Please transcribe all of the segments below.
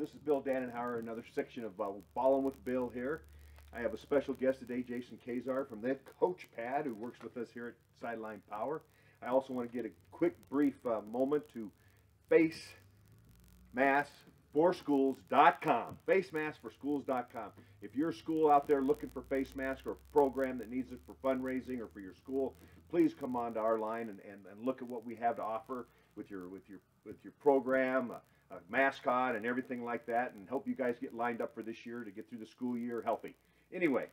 This is Bill Dannenhauer, another section of Ballin with Bill here. I have a special guest today, Jason Kazar from the Coachpad, who works with us here at Sideline Power. I also want to get a quick, brief moment to FaceMaskForSchools.com. FaceMaskForSchools.com. If you're a school out there looking for face mask or a program that needs it for fundraising or for your school, please come on to our line and look at what we have to offer with your program, a mascot, and everything like that, and hope you guys get lined up for this year to get through the school year healthy. Anyway,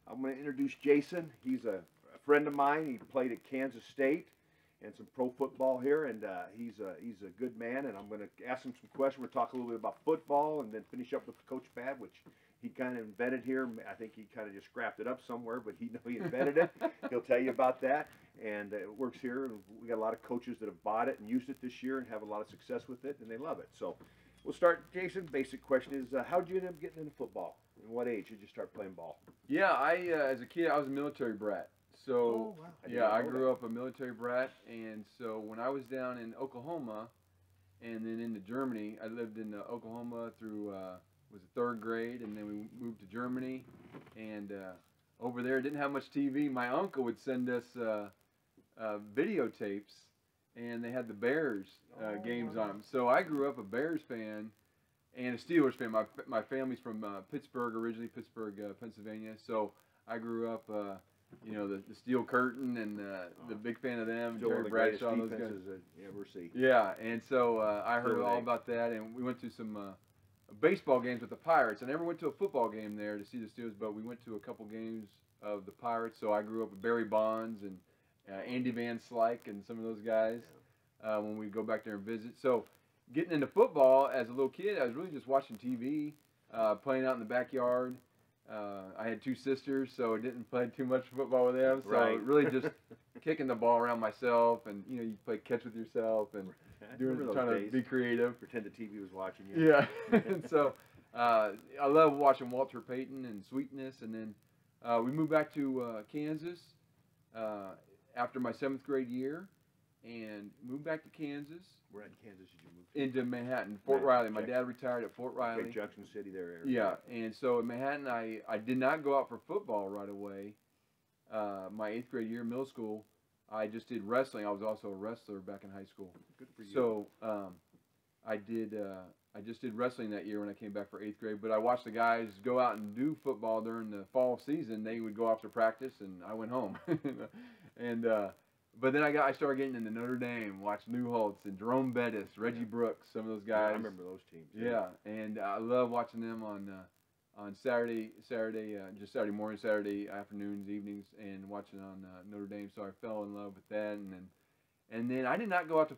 I'm going to introduce Jason. He's a friend of mine. He played at Kansas State and some pro football here, and he's a good man, and I'm going to ask him some questions. We'll talk a little bit about football and then finish up with the Coachpad, which he kind of invented here. I think he kind of just scrapped it up somewhere, but he invented it. He'll tell you about that, and it works here. And we got a lot of coaches that have bought it and used it this year and have a lot of success with it, and they love it. So we'll start, Jason. Basic question is, how did you end up getting into football? And what age did you start playing ball? Yeah, as a kid, I was a military brat. So, I grew up a military brat, and so when I was down in Oklahoma and then into Germany, I lived in Oklahoma through, was the 3rd grade, and then we moved to Germany, and over there, didn't have much TV. My uncle would send us videotapes, and they had the Bears games on them. So I grew up a Bears fan and a Steelers fan. My family's from Pittsburgh originally, Pittsburgh, Pennsylvania. So I grew up, you know, the Steel Curtain and the big fan of them, Terry Bradshaw, those guys. Ever see. Yeah, and so I heard all about that, and we went to some baseball games with the Pirates. I never went to a football game there to see the Steelers, but we went to a couple games of the Pirates. So I grew up with Barry Bonds and Andy Van Slyke and some of those guys when we go back there and visit. So getting into football as a little kid, I was really just watching TV, playing out in the backyard. I had 2 sisters, so I didn't play too much football with them. So really just kicking the ball around myself, and you know, you play catch with yourself and trying to be creative. Pretend the TV was watching you. Yeah, and so I love watching Walter Payton and Sweetness, and then we moved back to Kansas after my 7th grade year, and moved back to Kansas. Where in Kansas did you move to? Into Manhattan, Fort Riley. My dad retired at Fort Riley. Okay, Junction City there. Area. Yeah, and so in Manhattan, I did not go out for football right away. My 8th grade year in middle school, I just did wrestling. I was also a wrestler back in high school. Good for you. So I just did wrestling that year when I came back for 8th grade. But I watched the guys go out and do football during the fall season. They would go off to practice, and I went home. And but then I started getting into Notre Dame, watched Newholtz and Jerome Bettis, Reggie Brooks, some of those guys. Yeah, I remember those teams. Yeah, and I love watching them on Saturday morning, Saturday afternoons, evenings, and watching on Notre Dame. So I fell in love with that, and then I did not go out for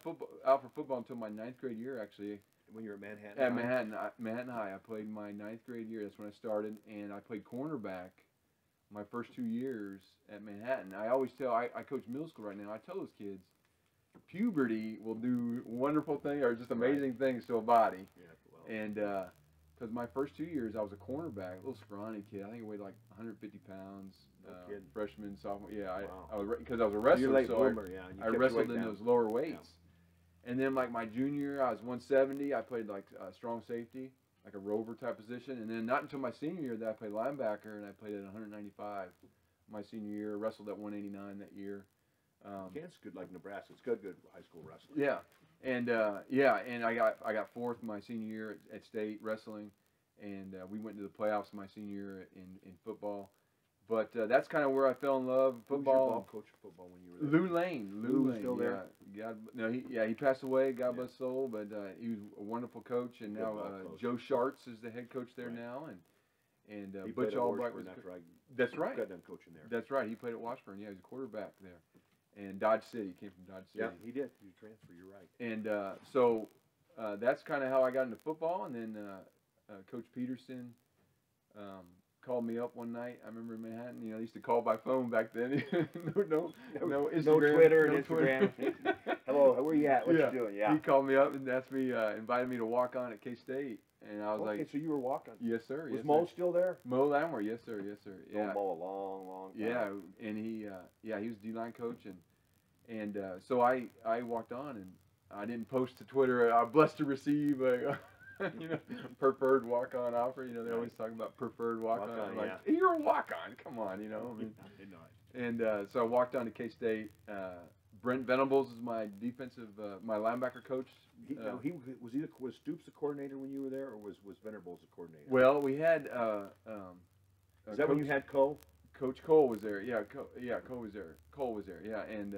football until my 9th grade year, actually. When you were at Manhattan? At Manhattan High. I played my 9th grade year. That's when I started, and I played cornerback my first 2 years at Manhattan. I always tell, I coach middle school right now, I tell those kids, puberty will do wonderful things or just amazing things to a body. Yeah, well. And because my first 2 years, I was a cornerback, a little scrawny kid. I think I weighed like 150 pounds. No kidding. Freshman, sophomore. Yeah, wow. because I was a wrestler, You're late so bloomer, I wrestled in those lower weights. Yeah. And then like my junior year, I was 170. I played like strong safety, like a rover type position, and then not until my senior year that I played linebacker, and I played at 195 my senior year, wrestled at 189 that year. Kansas good like Nebraska. It's good high school wrestling. Yeah, and I got 4th my senior year at state wrestling, and we went to the playoffs my senior year in football. But that's kind of where I fell in love with football. Who was your ball coach of football when you were there? Lou Lane. Lou Lane, still there? Yeah, he passed away. God bless his soul. But he was a wonderful coach, and now Joe Schartz is the head coach there now, and Butch Albright was. That's right. Got them coaching there. That's right. He played at Washburn. Yeah, he's a quarterback there, and Dodge City. He came from Dodge City. Yeah, he did. He transferred. You're right. And so that's kind of how I got into football, and then Coach Peterson. Called me up one night. I remember in Manhattan. You know, I used to call by phone back then. no Instagram, no Twitter and Instagram. Hello, where you at? What you doing? Yeah. He called me up and asked me, invited me to walk on at K-State, and I was like, "Okay, so you were walking?" Yes, sir. Was Mo still there? Mo Lamore, yes, sir, yes, sir. Yeah. Mo a long time. Yeah, and he was D-line coach, and so I walked on, and I didn't post to Twitter. I'm blessed to receive You know, preferred walk-on offer. You know, they always talk about preferred walk-on. Walk-on, Like, yeah. you're a walk-on. Come on, you know. I mean, and so I walked on to K-State. Brent Venables is my my linebacker coach. Was Stoops the coordinator when you were there, or was Venables the coordinator? Well, we had. Is that when you had Cole? Coach Cole was there. Yeah, Cole was there. Cole was there. Yeah, and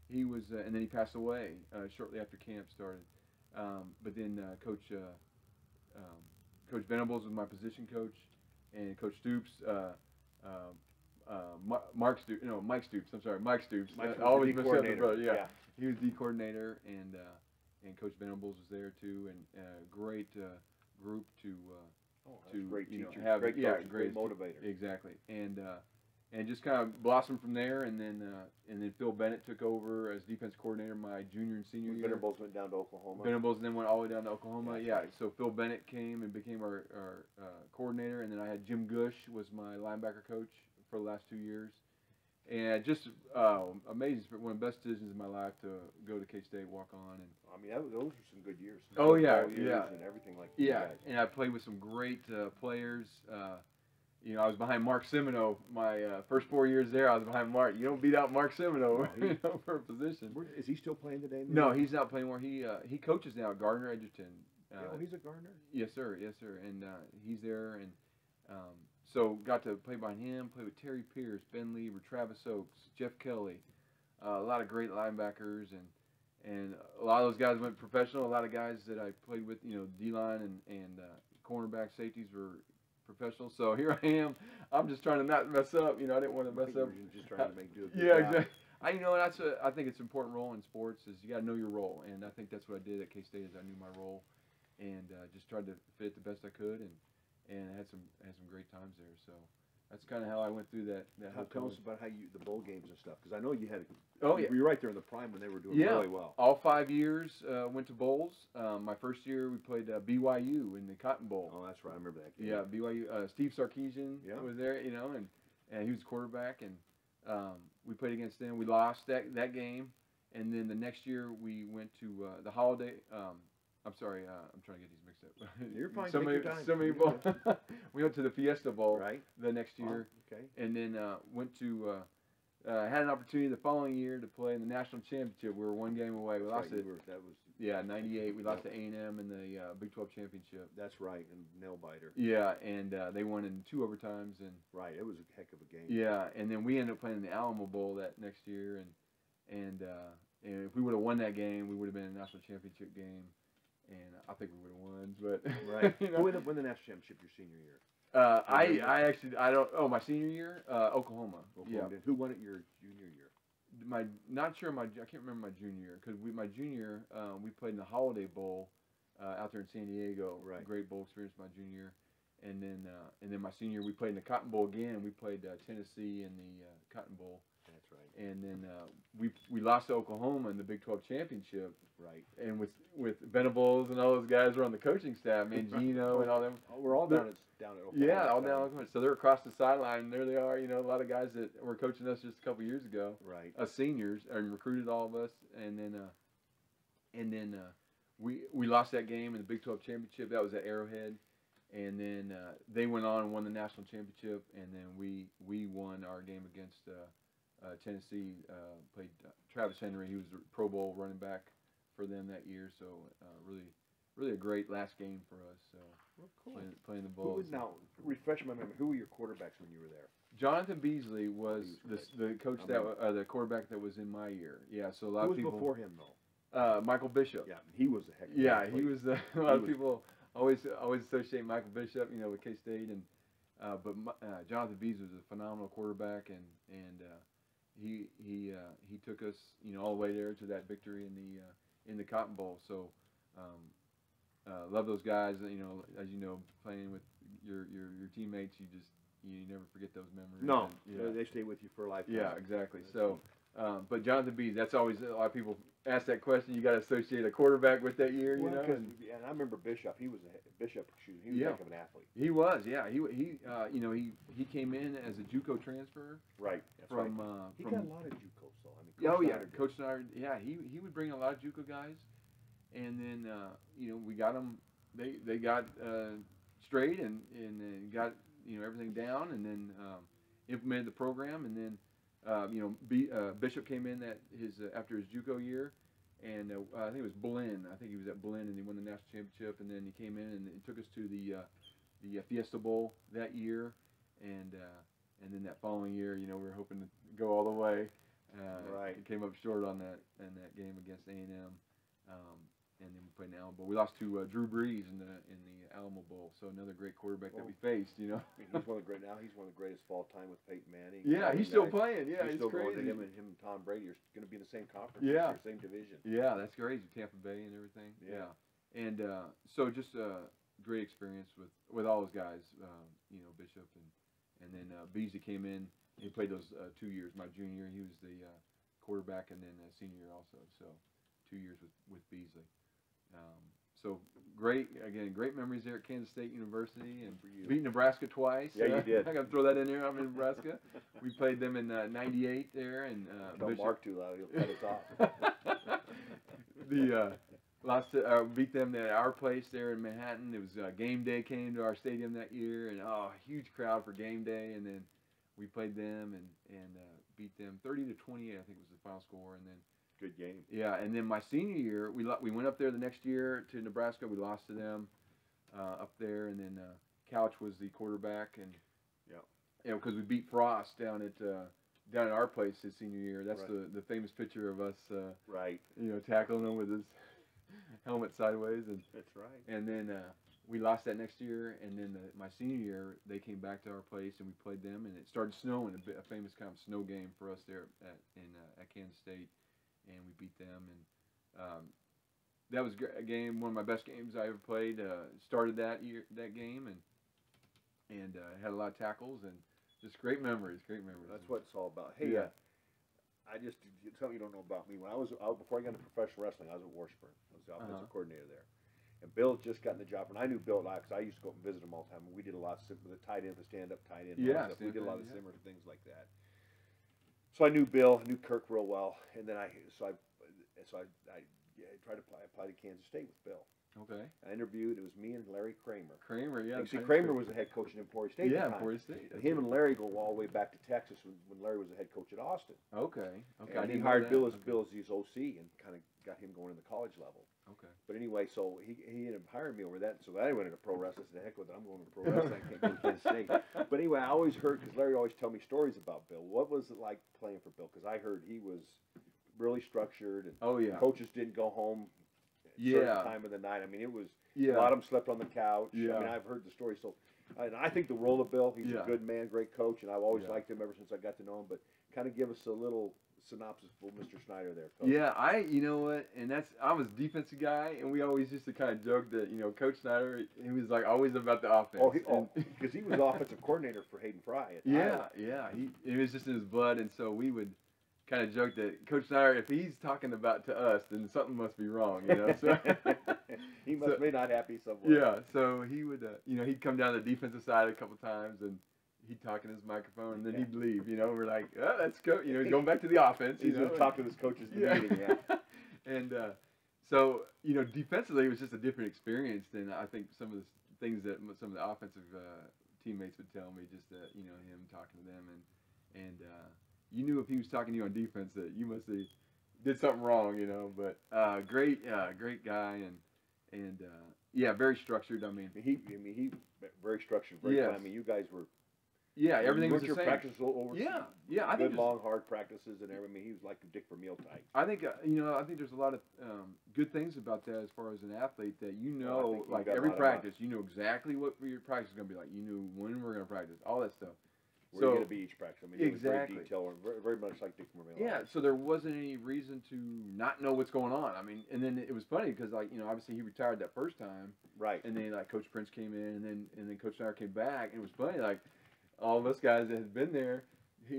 he was, and then he passed away shortly after camp started. But then Coach Venables was my position coach, and Coach Stoops. Mike Stoops. I'm sorry, Mike Stoops. Mike I always the mix up the brother. yeah. Yeah, he was the coordinator, and Coach Venables was there too, and great group to Great teacher, great coach, great motivator. Exactly, and just kind of blossomed from there, and then Phil Bennett took over as defense coordinator my junior and senior year. Venables went down to Oklahoma. Venables then went all the way down to Oklahoma. Yeah. So Phil Bennett came and became our coordinator, and then I had Jim Gush was my linebacker coach for the last 2 years. And just amazing, one of the best decisions in my life to go to K-State, walk on, and I mean those were some good years. Oh yeah, and everything like that. Yeah, and I played with some great players. You know, I was behind Mark Semino my first 4 years there. I was behind Mark. You don't beat out Mark Semino for a position. Is he still playing today? No, he's not playing more. He coaches now at Gardner Edgerton. He's a Gardner. Yes, sir. Yes, sir. And he's there, and so got to play behind him. Play with Terry Pierce, Ben Lever, Travis Oaks, Jeff Kelly. A lot of great linebackers, and a lot of those guys went professional. A lot of guys that I played with, you know, D-line and cornerback safeties were professional. So here I am. I'm just trying to not mess up. You know, I didn't want to mess up. Just trying to do a good yeah, job. exactly. I think it's an important role in sports is you got to know your role, and I think that's what I did at K-State is I knew my role, and just tried to fit it the best I could, and had some great times there. So that's kind of how I went through that. Tell us about the bowl games and stuff, because I know you had. Oh yeah, you were right there in the prime when they were doing really well. All 5 years went to bowls. My first year we played BYU in the Cotton Bowl. Oh, that's right, I remember that game. Yeah, BYU. Steve Sarkisian was there, you know, and he was quarterback, and we played against them. We lost that game, and then the next year we went to the Holiday. I'm sorry, I'm trying to get these mixed up. You're fine. So many bowls. We went to the Fiesta Bowl the next year, okay, and then went to. Had an opportunity the following year to play in the national championship. We were one game away. We lost it. That was 98. We lost to A&M in the Big 12 championship. That's right, and nail biter. Yeah, and they won in 2 overtimes. And right, it was a heck of a game. Yeah, and then we ended up playing in the Alamo Bowl that next year, and if we would have won that game, we would have been in a national championship game. And I think we would have won, but right. You know. Who ended up winning the national championship your senior year? I don't. Oh, my senior year, Oklahoma. Yeah. Who won it your junior year? I can't remember my junior year because my junior year we played in the Holiday Bowl out there in San Diego. Right. Great bowl experience my junior year, and then my senior year we played in the Cotton Bowl again. We played Tennessee in the Cotton Bowl. That's right. And then we lost to Oklahoma in the Big 12 championship. Right. And with Venables and all those guys were on the coaching staff, Mangino and all them. Oh, we're all down at Oklahoma. Yeah, all down at Oklahoma. So they're across the sideline, and there they are. You know, a lot of guys that were coaching us just a couple years ago. Right. Us seniors, and recruited all of us, and then we lost that game in the Big 12 championship. That was at Arrowhead, and then they went on and won the national championship, and then we won our game against Tennessee. Played Travis Henry. He was the Pro Bowl running back for them that year. So really a great last game for us. So cool. playing the Bulls. Now refresh my memory. Who were your quarterbacks when you were there? Jonathan Beasley was the coach the quarterback that was in my year. Yeah. So a lot of people. Who was before him though? Michael Bishop. Yeah, he was a heck of a athlete. He was. A lot of people always associate Michael Bishop, you know, with K-State, and but Jonathan Beasley was a phenomenal quarterback, and he took us, you know, all the way there to that victory in the Cotton Bowl. So love those guys. You know, as you know, playing with your teammates, you never forget those memories. No, and, they stay with you for a lifetime. Yeah, exactly. So, but Jonathan Beasley, that's always a lot of people ask that question. You got to associate a quarterback with that year, you know. And I remember Bishop. He was a heck of an athlete. He was, yeah. He came in as a JUCO transfer. Right. From he got a lot of JUCOs though. I mean, Coach Snyder. Yeah, he would bring a lot of JUCO guys, and then we got him they got straight and got everything down, and then implemented the program, and then Bishop came in after his JUCO year, and I think it was Ballin. I think he was at Ballin, and he won the national championship, and then he came in and took us to the Fiesta Bowl that year, and then that following year, we were hoping to go all the way. Right. Came up short on that game against A&M, and then we played in the Alamo Bowl. We lost to Drew Brees in the Alamo Bowl, so another great quarterback that we faced. I mean, he's one of the greatest of all time with Peyton Manning. Yeah, he's still playing. Yeah, he's still crazy. Going to him and Tom Brady are going to be in the same conference. Yeah, same division. Yeah, that's crazy. Tampa Bay and everything. Yeah. And so just great experience with all those guys. Bishop and then Beasley came in. He played those 2 years. My junior year, he was the quarterback, and then senior year also. So 2 years with Beasley. So great memories there at Kansas State University, and beat Nebraska twice. Yeah, you did. I got to throw that in there. I'm in Nebraska. We played them in '98 there, and don't bark too loud, he'll cut us off. Beat them at our place there in Manhattan. It was game day came to our stadium that year, and huge crowd for game day, and then we played them and beat them 30-28. I think was the final score, and then. Good game. Yeah, and then my senior year, we went up there the next year to Nebraska. We lost to them up there, and then Couch was the quarterback, and because we beat Frost down at our place his senior year. That's right. the famous picture of us, tackling him with his helmet sideways, and that's right. And then we lost that next year, and then my senior year they came back to our place and we played them, and it started snowing, a famous kind of snow game for us there at Kansas State. And we beat them, and that was a game, one of my best games I ever played. Started that game, and had a lot of tackles, and just great memories. That's what it's all about. Hey, I just something you don't know about me. When before I got into professional wrestling, I was at Washburn. I was the offensive coordinator there, and Bill had just gotten the job, and I knew Bill a lot because I used to go up and visit him all the time. And we did a lot of the tight end, the stand-up tight end. Yeah, we did a lot of similar things like that. So I knew Bill, I knew Kirk real well, and then I tried to apply to Kansas State with Bill. Okay. I interviewed. It was me and Larry Kramer. Yeah. See, Kramer was the head coach at Emporia State. Yeah, Emporia State. And him and Larry go all the way back to Texas when Larry was the head coach at Austin. Okay. And he hired Bill as his OC and kind of got him going to the college level. Okay. But anyway, so he ended up hiring me over that. So I went into pro wrestling. I said, heck with it, I'm going to pro wrestling. I can't go to Kansas State. But anyway, I always heard, because Larry always tell me stories about Bill. What was it like playing for Bill? Because I heard he was really structured, and coaches didn't go home at a certain time of the night. I mean, it was a lot of them slept on the couch. Yeah. I mean, I've heard the story. So and I think the role of Bill, he's a good man, great coach, and I've always liked him ever since I got to know him. But kind of give us a little synopsis for Mr. Snyder there, Coach. Yeah, you know what, and I was a defensive guy, and we always used to kind of joke that, Coach Snyder, he was like always about the offense. Because he was offensive coordinator for Hayden Fry at Iowa. It was just in his blood, and so we would kind of joke that Coach Snyder, if he's talking about to us, then something must be wrong, So he must be not happy somewhere. Yeah, so he would, he'd come down the defensive side a couple times, and he'd talk in his microphone, and then he'd leave. We're like, oh, that's coach. He's going back to the offense. He's going to talk to his coaches in the meeting. And so, defensively, it was just a different experience than I think some of the things that some of the offensive teammates would tell me. Just him talking to them, and you knew if he was talking to you on defense that you must have did something wrong. But great guy, and very structured. He very structured. I mean, you guys were. Yeah, everything was the your same. Practice over. I think long, hard practices and everything. I mean, he was like a Dick Vermeil type. I think I think there's a lot of good things about that as far as an athlete that like every practice, you know exactly what your practice is going to be like. You knew when we're going to practice, all that stuff. Where you're going to be each practice. I mean, exactly. It was very detailed, very much like Dick Vermeil. Yeah, so there wasn't any reason to not know what's going on. I mean, and then it was funny because obviously he retired that first time. Right. And then Coach Prince came in, and then Coach Snyder came back, and it was funny all of us guys that had been there,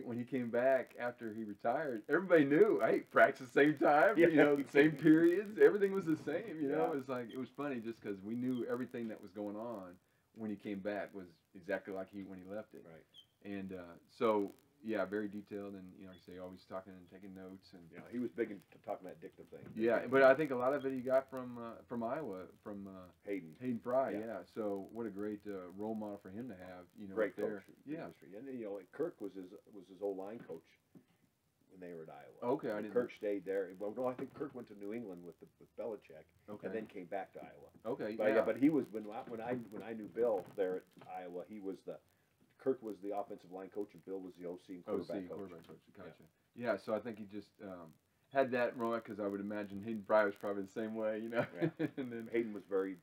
when he came back after he retired, everybody knew, hey, practice the same time, the same periods, everything was the same, It was funny just because we knew everything that was going on when he came back was exactly like when he left it. Right. And so, yeah, very detailed, and like I say, always talking and taking notes. And yeah, he was big into talking that dicta thing. Yeah, but I think a lot of it he got from Iowa, from Hayden Fry. Yeah. So what a great role model for him to have. Great there. Coach. Yeah. And Kirk was his old line coach when they were at Iowa. Okay, I didn't. Kirk stayed there. Well, no, I think Kirk went to New England with Belichick, and then came back to Iowa. Okay, but he was when I knew Bill there at Iowa, Kirk was the offensive line coach, and Bill was the OC and quarterback coach. Gotcha. Yeah, so I think he just had that role, because I would imagine Hayden Fry was probably the same way, Yeah. And then Hayden was very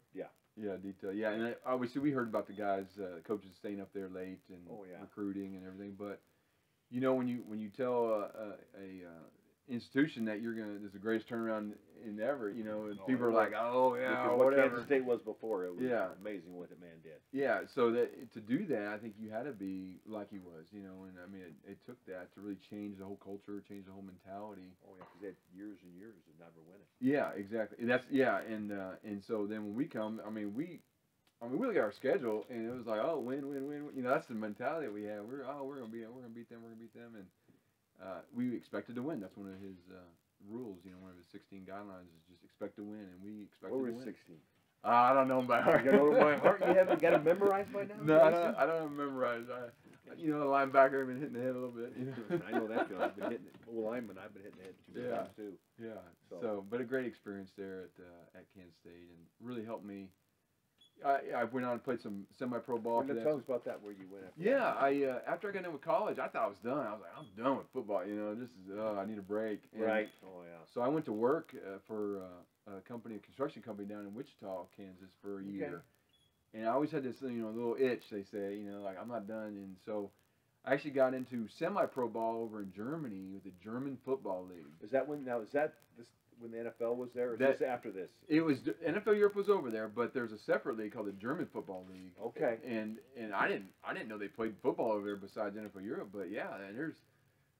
detailed. Yeah, and obviously we heard about the guys, coaches staying up there late and recruiting and everything, but. When you tell a institution that there's the greatest turnaround in ever, and people are like, oh yeah, what whatever. Kansas State was before, it was amazing what the man did. Yeah, so to do that, I think you had to be like he was, and I mean, it took that to really change the whole culture, change the whole mentality. Oh yeah, because they had years and years of never winning. Yeah, exactly. And so then when we come, we look at our schedule, and it was like, oh, win. That's the mentality that we have. We're gonna beat them, and we expected to win. That's one of his rules. One of his 16 guidelines is just expect to win, and we expected to win. What was 16? I don't know by heart. You know by heart? You haven't got it memorized by now? No, I don't have it memorized. The linebacker, I've been hitting the head a little bit. I know that feeling. I've been hitting it. Lineman, I've been hitting the head two times too. Yeah. So, but a great experience there at Kansas State, and really helped me. I went on and played some semi-pro ball. Tell us about that, where you went after that. After I got done with college, I thought I was done. I was like, I'm done with football. This is, I need a break. And right. Oh, yeah. So I went to work for a construction company down in Wichita, Kansas for a year. And I always had this, little itch, they say, like, I'm not done. And so I actually got into semi-pro ball over in Germany with the German Football League. Is that when the NFL was there, or is this after this? It was NFL Europe was over there, but there's a separate league called the German Football League. Okay. And I didn't know they played football over there besides NFL Europe, but yeah, and there's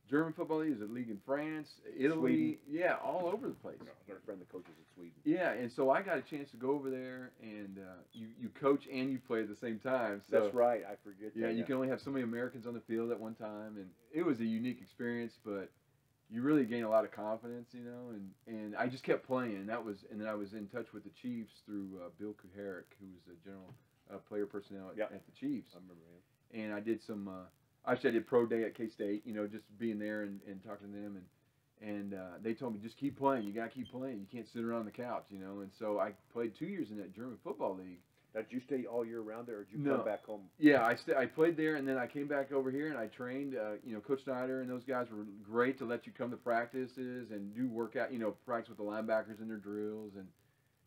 German Football League. There's a league in France, Italy, Sweden. all over the place. I've got a friend that coaches in Sweden. Yeah, and so I got a chance to go over there, and you coach and you play at the same time. So, that's right. I forget. Yeah, you can only have so many Americans on the field at one time, and it was a unique experience, but. You really gain a lot of confidence, and I just kept playing, and then I was in touch with the Chiefs through Bill Kuharich, who was the general player personnel at the Chiefs. I remember him. And I did I did pro day at K-State, just being there and talking to them, and they told me, just keep playing, you gotta keep playing, you can't sit around the couch, and so I played 2 years in that German Football League. Now, did you stay all year round there, or did you come back home? Yeah, I played there, and then I came back over here, and I trained. Coach Snyder and those guys were great to let you come to practices and do workout. Practice with the linebackers in their drills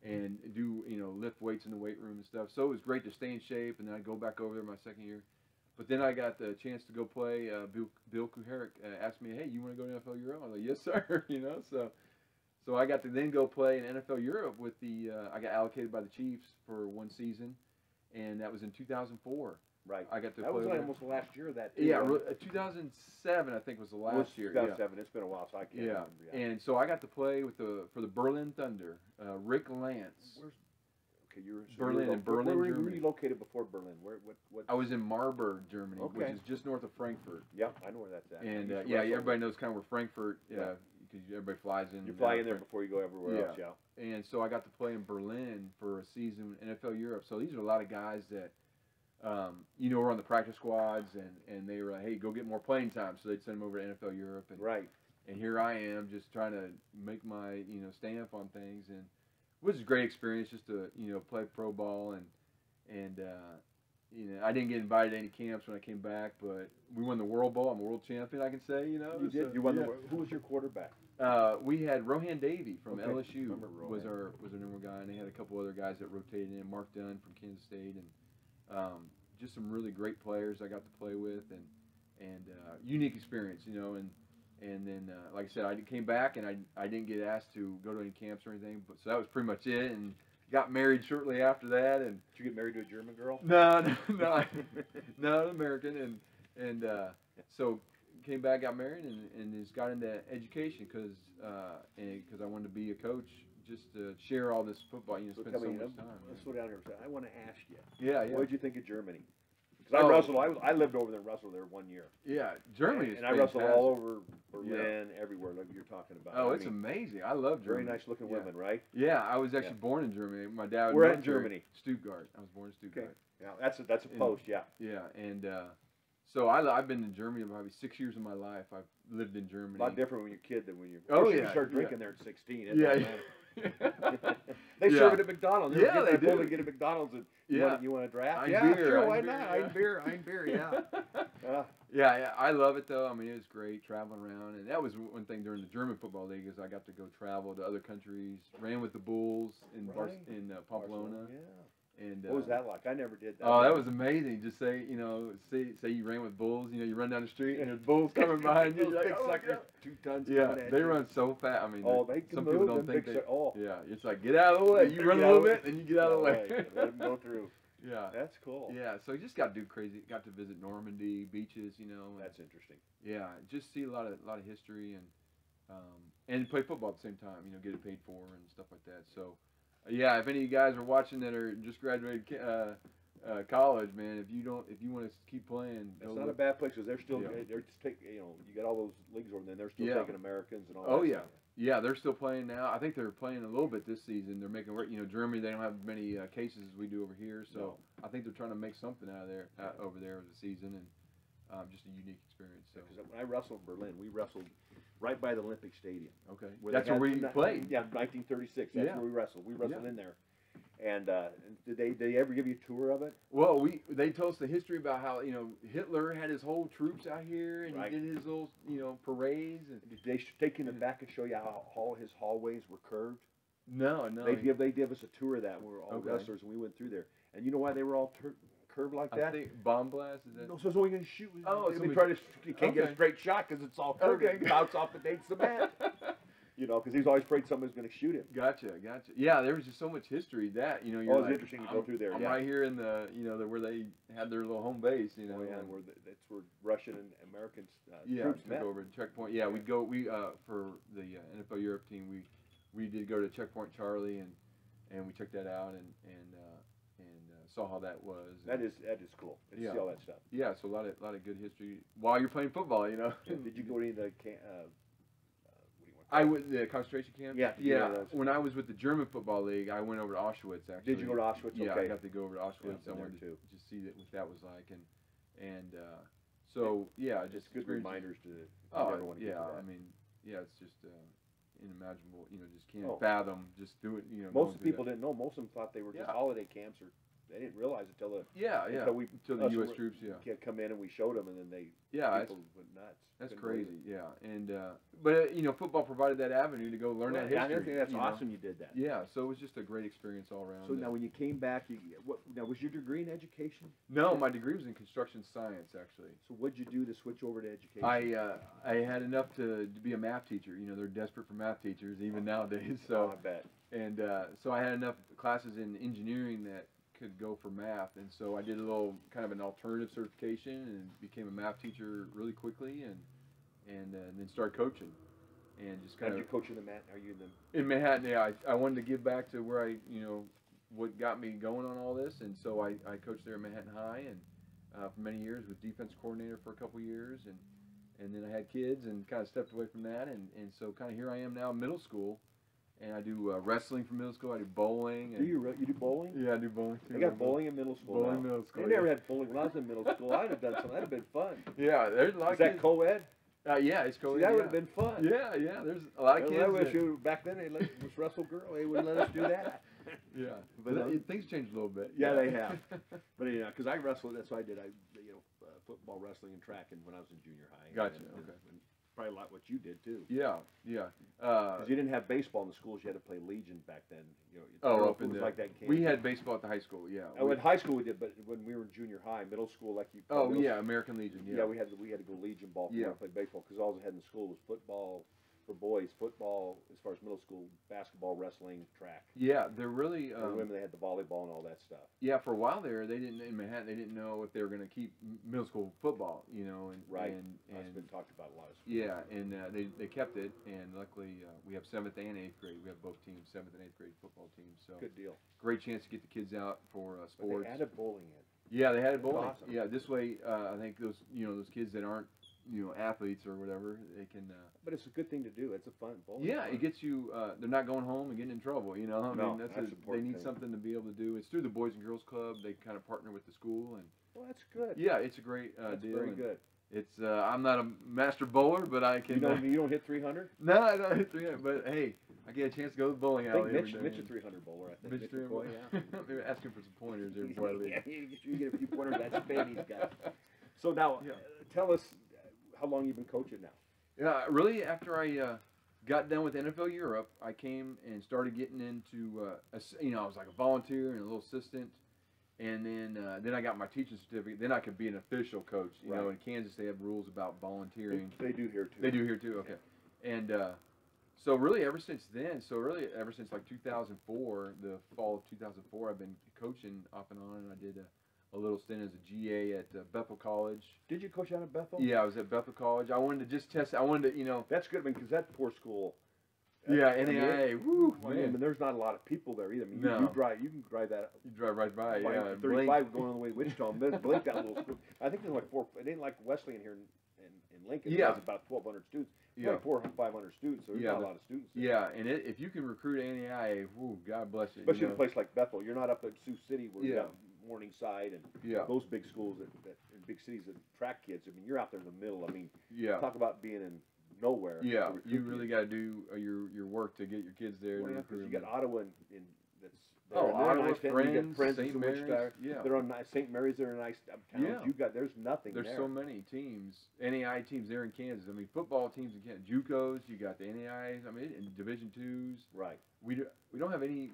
and do lift weights in the weight room and stuff. So it was great to stay in shape, and then I'd go back over there my second year. But then I got the chance to go play. Bill Kuharich asked me, "Hey, you want to go to NFL Europe?" I was like, "Yes, sir." So I got to then go play in NFL Europe with I got allocated by the Chiefs for one season, and that was in 2004. Right. I got to that play. That was almost the last year of that. Yeah, 2007 I think was the last year. 2007. It's been a while, so I can't remember. Yeah. And so I got to play for the Berlin Thunder. Rick Lance. Berlin, Germany. Where were you located before Berlin? What? I was in Marburg, Germany, which is just north of Frankfurt. Yep, I know where that's at. And everybody knows kind of where Frankfurt. Because everybody flies in. You fly in there before you go everywhere else. Yeah. And so I got to play in Berlin for a season in NFL Europe. So these are a lot of guys that, were on the practice squads, and they were like, hey, go get more playing time. So they'd send them over to NFL Europe. And, right. And here I am just trying to make my, stamp on things. And it was a great experience just to, play pro ball. And I didn't get invited to any camps when I came back, but we won the World Bowl. I'm a world champion, I can say, You did? You won the World. Who was your quarterback? We had Rohan Davey from LSU was our number one guy, and they had a couple other guys that rotated in. Mark Dunn from Kansas State, and just some really great players I got to play with, and unique experience, and then like I said, I came back and I didn't get asked to go to any camps or anything, but so that was pretty much it, and got married shortly after that. And did you get married to a German girl? No, an American, and so. Came back, got married, and just got into education because I wanted to be a coach, just to share all this football. Spend so much time. Let's slow down here. I want to ask you. Yeah. What did you think of Germany? Because 'Cause I wrestled. I lived over there and wrestled there 1 year. Yeah, Germany is and I wrestled all fantastic. over Berlin, everywhere, like you're talking about. Oh, I it's mean, amazing. I love Germany. very nice looking women, right? Yeah, I was actually born in Germany. My dad. Where at in Germany? Stuttgart. I was born in Stuttgart. Okay. Yeah, that's a post. Yeah. Yeah, and so I've been in Germany probably 6 years of my life. I've lived in Germany. A lot different when you're a kid than when you're. Oh, you yeah, start drinking there at 16. Yeah. They serve it at McDonald's. Yeah, they do. They get at McDonald's and you want a draft? Ein Yeah, beer, sure, ein why beer, not? yeah. Ein beer, yeah. Yeah, I love it though. I mean, it was great traveling around, and that was one thing during the German football league is I got to go travel to other countries. Ran with the Bulls in Pamplona. Yeah. And what was that like? I never did that. Oh, that was amazing. Just say you ran with bulls. You run down the street and there's bulls coming behind you. You're like, oh, sucker, 2 tons. Yeah, they run so fast. I mean, they can some move. people don't think they. Oh. Yeah, it's like get out of the way. You run a little bit, and you get out of the way. Let them go through. Yeah, that's cool. Yeah, so you just got to do crazy. Got to visit Normandy beaches, That's interesting. Yeah, just see a lot of history and play football at the same time. Get it paid for and stuff like that. So, yeah, if any of you guys are watching that are just graduated college, man, if you want to keep playing, it's not a bad place because they're still they're just taking. You got all those leagues over there. They're still taking Americans and all. Oh that yeah. stuff. Yeah, they're still playing now. I think they're playing a little bit this season. They're making Germany. They don't have as many cases as we do over here, so I think they're trying to make something out of there over there with the season and just a unique experience. So when I wrestled in Berlin, we wrestled right by the Olympic Stadium. Okay, that's where we played. Yeah, 1936. That's where we wrestled. We wrestled in there. And did they ever give you a tour of it? Well, they told us the history about how Hitler had his whole troops out here and he did his little parades. And did they take you in the back and show you how all his hallways were curved? No. They gave us a tour of that. We were all wrestlers and we went through there. And you know why they were all curved like that? I think bomb blast. Is that? No, so it's only going to shoot. Oh, you can't get a straight shot because it's all curved. Okay. It bounce off the Date cement. Because he's always afraid somebody's going to shoot him. Gotcha. Yeah, there was just so much history that you're it's interesting to go through there. I'm right here in the where they had their little home base. That's where Russian and American troops took over checkpoint. Yeah, we'd go. For the NFL Europe team, we did go to Checkpoint Charlie and we checked that out and saw how that was. That is cool. See all that stuff. Yeah, so a lot of good history while you're playing football. Did you go to any of the I went the concentration camp. Yeah. When I was with the German football league, I went over to Auschwitz. Actually, did you go to Auschwitz? Yeah, okay. I got to go over to Auschwitz. I wanted to just see what that was like, just good reminders to. I mean, it's just unimaginable. Just can't fathom just do it. Most people didn't know. Most of them thought they were just holiday camps, or they didn't realize it until the U.S. troops come in and we showed them, and then people went nuts. That's crazy, and but football provided that avenue to go learn that history. I think that's awesome. You did that. Yeah, so it was just a great experience all around. So now, when you came back, now was your degree in education? No, my degree was in construction science, actually. So what'd you do to switch over to education? I had enough to be a math teacher. They're desperate for math teachers even nowadays. So I bet. And so I had enough classes in engineering that could go for math, and so I did a little kind of an alternative certification and became a math teacher really quickly, and then started coaching, and just kind of. Did you coach in the Manhattan? Are you in Manhattan? Yeah, I wanted to give back to where I what got me going on all this, and so I coached there at Manhattan High, and for many years was defense coordinator for a couple years, and then I had kids and kind of stepped away from that, and so kind of here I am now in middle school. And I do wrestling for middle school. I do bowling. Do you do bowling? Yeah, I do bowling too. I got bowling in middle school. Bowling in middle school. I never had bowling when I was in middle school. I'd have done something. That'd have been fun. Yeah, there's a lot of kids. Is that co-ed? Yeah, it's co-ed. See, that would have been fun. Yeah, there's a lot of kids. I wish back then they let us wrestle girl. They wouldn't let us do that. Yeah, but things changed a little bit. Yeah, they have. But because I wrestled, that's what I did. Football, wrestling, and track, and when I was in junior high. Gotcha. Okay. Probably a lot what you did too. Yeah. Because you didn't have baseball in the schools, you had to play Legion back then. Up in like that. We had baseball at the high school. Yeah. In high school we did, but when we were in junior high, middle school, like you. American Legion. Yeah, we had to go Legion ball. Yeah. Play baseball because all I had in school was football. For boys, football, as far as middle school, basketball, wrestling, track. Yeah, they're really. For women, they had the volleyball and all that stuff. Yeah, for a while there, they didn't in Manhattan. They didn't know if they were going to keep middle school football. Right. And it's been talked about a lot of schools. Yeah, and they kept it, and luckily we have 7th and 8th grade. We have both teams, 7th and 8th grade football teams. So good deal. Great chance to get the kids out for sports. But they added bowling in. Yeah, they had it bowling. Awesome. Yeah, this way, I think those those kids that aren't athletes or whatever, they can. But it's a good thing to do. It's a fun bowling. Yeah, fun. it gets you. They're not going home and getting in trouble. You know, I No, mean, that's an they important need thing. something to be able to do. It's through the Boys and Girls Club. They kind of partner with the school, and Well, that's good. yeah, it's a great That's deal. very and good. It's I'm not a master bowler, but I can. You don't hit 300? No, I don't hit 300. But hey, I get a chance to go to the bowling alley. I think Mitch a 300 bowler. I think Mitch McCoy, yeah. Maybe asking for some pointers there before I leave. Yeah, you get a few pointers. That's the he's got. So now, Yeah. tell us how long you've been coaching now. Yeah, really, after I got done with NFL Europe, I came and started getting into, I was like a volunteer and a little assistant, and then I got my teaching certificate. Then I could be an official coach. You know, in Kansas they have rules about volunteering. They do here too. They do here too. Okay, and so really ever since then, ever since like 2004, the fall of 2004, I've been coaching off and on, and I did a little stint as a GA at Bethel College. Did you coach out at Bethel? Yeah, I was at Bethel College. I wanted to just test. I wanted to, That's good, because that poor school. Yeah, NAIA. Woo, I mean, there's not a lot of people there either. I mean, No. you can drive that. You drive right by. Yeah, 35 going all the way to Wichita. Blake got a little school. I think there's like four. It ain't like Wesleyan here in Lincoln. Yeah. It has about 1,200 students. Yeah. Like 400, 500 students. So there's not a lot of students there. Yeah, and if you can recruit NAIA, whoo, God bless you. Especially in a place like Bethel. You're not up at Sioux City where you Yeah. got Morningside and Yeah. those big schools that in big cities that attract kids. I mean, you're out there in the middle. I mean, Yeah. talk about being in nowhere. Yeah, to recruit you really kids. got to do your work to get your kids there. Well, to yeah, 'cause recruit you them. got Ottawa in that's. Oh, they're Ottawa, nice town. You got Friends, in St. Mary's, Wichita. yeah. They're on St. Mary's. They're nice towns. Yeah. There's nothing There's there. so many teams, NAIA teams there in Kansas. I mean, football teams in Kansas, JUCOs. You got the NAIAs. I mean, in Division twos. Right. We don't have any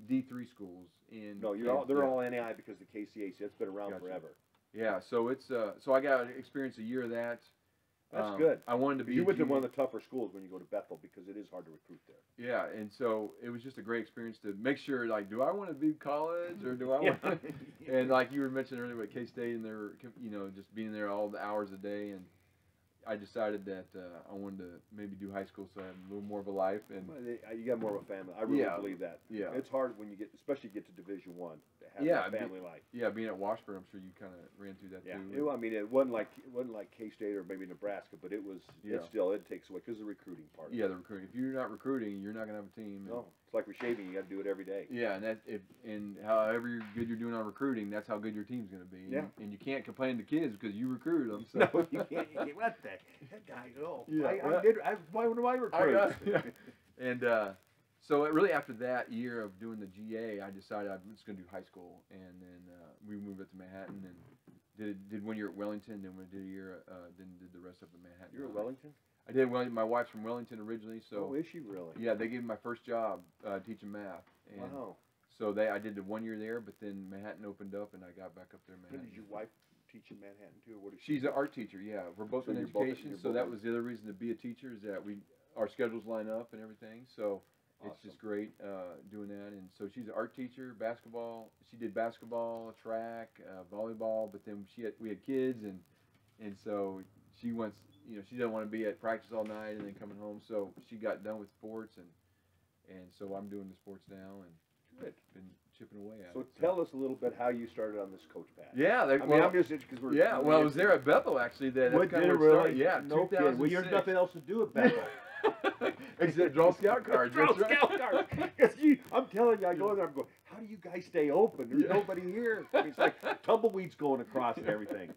D3 schools in. No, Kansas. they're all NAIA because the KCAC. It's been around Gotcha. forever. Yeah, so it's so I got to experience a year of that. That's good. I wanted to be. You a went to GA. one of the tougher schools when you go to Bethel because it is hard to recruit there. Yeah, and so it was just a great experience to make sure, like, do I want to be college or do I want to? And like you were mentioning earlier with K-State and their, just being there all the hours a day, and I decided that I wanted to maybe do high school so I had a little more of a life. And Well, you got more of a family. I really believe that. Yeah. It's hard when you especially get to Division I, to have Yeah, that family life. yeah, being at Washburn, I'm sure you kind of ran through that Yeah. too. I mean, it wasn't like K-State or maybe Nebraska, but it was. Yeah. It takes away because of the recruiting part. Yeah, the recruiting. If you're not recruiting, you're not gonna have a team. And, No, it's like with shaving. You got to do it every day. Yeah, and however good you're doing on recruiting, that's how good your team's going to be. Yeah. And you can't complain to kids because you recruited them. So. No, you can't. What the? That guy. Oh, Yeah, why would I recruit? Yeah. And so really after that year of doing the GA, I decided I'm just going to do high school, and then we moved up to Manhattan and did 1 year at Wellington, then we did a year, then did the rest of the Manhattan. You're at Wellington? I did Wellington. My wife's from Wellington originally, so. Oh, is she really? Yeah, they gave me my first job teaching math. And Wow. So I did the 1 year there, but then Manhattan opened up, and I got back up there in Manhattan. Did your wife teach in Manhattan too? Or what is She's an art teacher, yeah. We're both So in you're both- education, you're so both that in- was the other reason to be a teacher is that our schedules line up and everything. So it's Awesome. just great doing that. And so she's an art teacher, basketball. She did basketball, track, volleyball, but then we had kids, and so she wants, she doesn't want to be at practice all night and then coming home. So she got done with sports, and so I'm doing the sports now and Good. been chipping away at So it. tell us a little bit how you started on this Coachpad. Yeah, I'm just because we're. yeah. Well, I was there at Bethel actually. That's What, kind did of it where it really? started. Yeah, No kidding. Well, there's 2006. nothing else to do at Bethel. Except draw scout cards. Draw That's right. scout cards. 'Cause I'm telling you, I go in there, I'm going, how do you guys stay open? There's nobody here. I mean, it's like tumbleweeds going across and everything.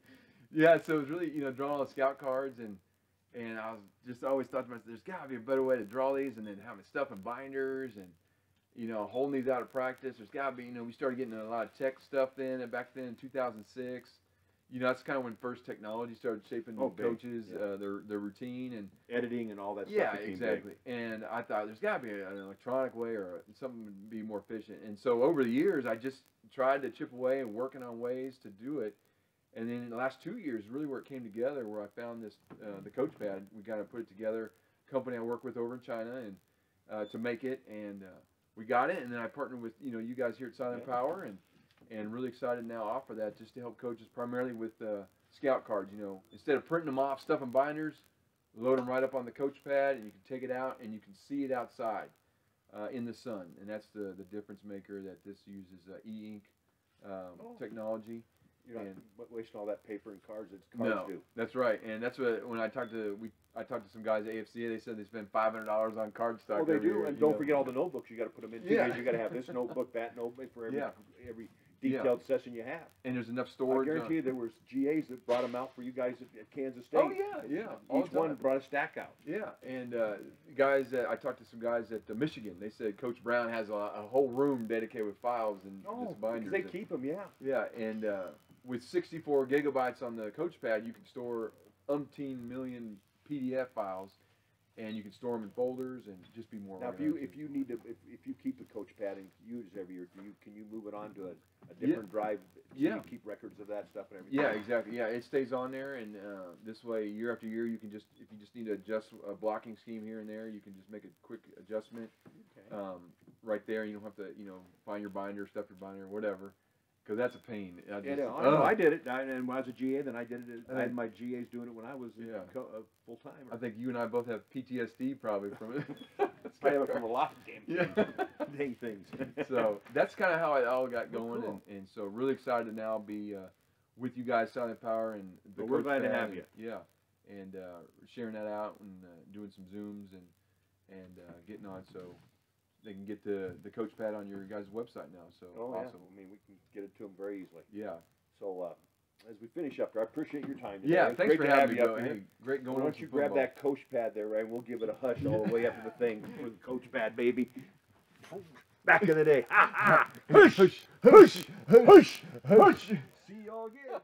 Yeah, so it was really, drawing all the scout cards, and I was just always thought to myself, there's got to be a better way to draw these, and then having stuff in binders, and holding these out of practice. There's got to be, we started getting a lot of tech stuff then, and back then in 2006. That's kind of when first technology started shaping the coaches, their routine and editing and all that yeah, stuff. exactly. And I thought there's got to be an electronic way or something to be more efficient. And so over the years, I just tried to chip away and working on ways to do it. And then in the last 2 years, really where it came together, where I found this the Coachpad, we kind of put it together. Company I work with over in China and to make it, and we got it. And then I partnered with you guys here at Silent Power and really excited now to offer that just to help coaches primarily with scout cards. Instead of printing them off, stuff in binders, load them right up on the Coachpad, and you can take it out and you can see it outside in the sun. And that's the difference maker that this uses e-ink technology. You're not wasting all that paper and cards that cards do. That's right, and that's what when I talked to some guys at AFCA, they said they spend $500 on cardstock. Well, they do, year, and don't forget all the notebooks you got to put them in. Yeah. You got to have this notebook, that notebook for every detailed session you have. And there's enough storage. I guarantee you there was GAs that brought them out for you guys at Kansas State. Oh yeah. Each one brought a stack out. Yeah, and guys that I talked to some guys at Michigan. They said Coach Brown has a whole room dedicated with files and just binders. They keep them, Yeah, and with 64 gigabytes on the Coachpad, you can store umpteen million PDF files, and you can store them in folders and just be more. Now, if you need to, if you keep the Coachpad and use it every year, can you move it on to a different drive? So you keep records of that stuff and everything. Yeah, exactly. Yeah, it stays on there, and this way, year after year, you can just if you just need to adjust a blocking scheme here and there, you can just make a quick adjustment right there. You don't have to find your binder, stuff your binder, or whatever. Because that's a pain. I did it, and when I was a GA, then I did it. I had my GAs doing it when I was full timer. I think you and I both have PTSD probably from it. I have it from a lot of dang things. So that's kind of how it all got going, and so really excited to now be with you guys, Silent Power, and the we're glad to have you. And sharing that out and doing some Zooms and getting on so. They can get the Coachpad on your guys' website now. So awesome. I mean, we can get it to them very easily. Yeah. So as we finish up here, I appreciate your time today. Yeah, thanks for having me. Hey, great going. Why don't you grab that Coachpad there, right? We'll give it a hush all the way up to the thing for the Coachpad, baby. Back in the day. Ha ha! Hush! Hush! Hush! Hush! Hush! See y'all again.